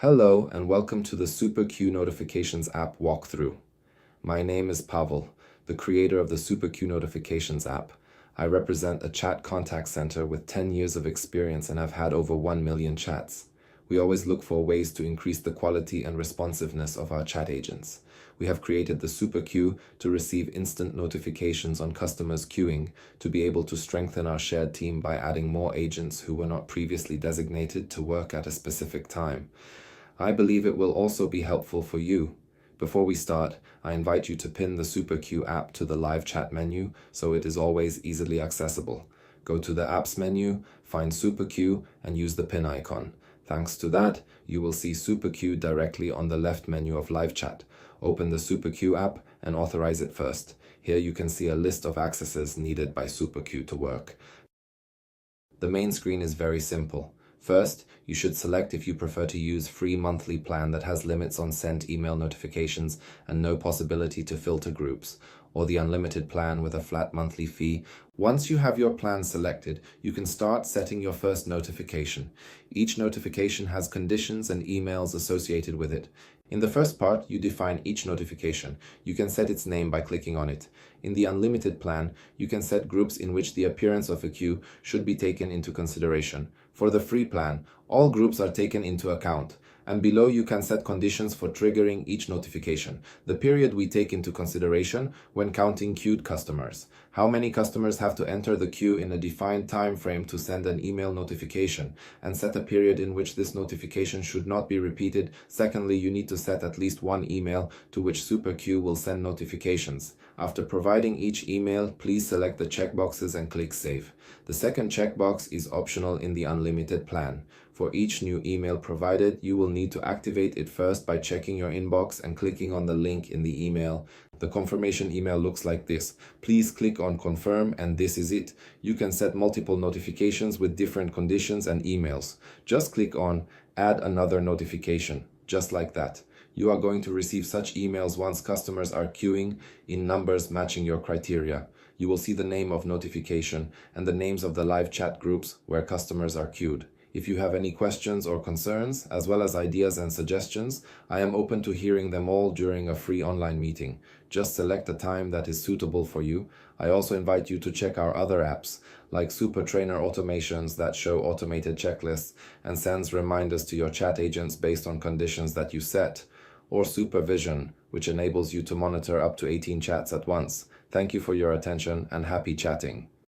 Hello and welcome to the Super Queue Notifications app walkthrough. My name is Pavel, the creator of the Super Queue Notifications app. I represent a chat contact center with 10 years of experience and have had over 1 million chats. We always look for ways to increase the quality and responsiveness of our chat agents. We have created the Super Queue to receive instant notifications on customers queuing, to be able to strengthen our shared team by adding more agents who were not previously designated to work at a specific time. I believe it will also be helpful for you. Before we start, I invite you to pin the Super Queue app to the live chat menu so it is always easily accessible. Go to the apps menu, find Super Queue and use the pin icon. Thanks to that, you will see Super Queue directly on the left menu of live chat. Open the Super Queue app and authorize it first. Here you can see a list of accesses needed by Super Queue to work. The main screen is very simple. First, you should select if you prefer to use free monthly plan that has limits on sent email notifications and no possibility to filter groups, or the unlimited plan with a flat monthly fee. Once you have your plan selected, you can start setting your first notification. Each notification has conditions and emails associated with it. In the first part, you define each notification. You can set its name by clicking on it. In the unlimited plan, you can set groups in which the appearance of a queue should be taken into consideration. For the free plan, all groups are taken into account. And below you can set conditions for triggering each notification. The period we take into consideration when counting queued customers. How many customers have to enter the queue in a defined time frame to send an email notification, and set a period in which this notification should not be repeated. Secondly, you need to set at least one email to which Super Queue will send notifications. After providing each email, please select the checkboxes and click Save. The second checkbox is optional in the unlimited plan. For each new email provided, you will need to activate it first by checking your inbox and clicking on the link in the email. The confirmation email looks like this. Please click on Confirm and this is it. You can set multiple notifications with different conditions and emails. Just click on Add another notification, just like that. You are going to receive such emails once customers are queuing in numbers matching your criteria. You will see the name of notification and the names of the live chat groups where customers are queued. If you have any questions or concerns, as well as ideas and suggestions, I am open to hearing them all during a free online meeting. Just select a time that is suitable for you. I also invite you to check our other apps, like Super Trainer automations that show automated checklists and sends reminders to your chat agents based on conditions that you set, or Supervision, which enables you to monitor up to 18 chats at once. Thank you for your attention and happy chatting.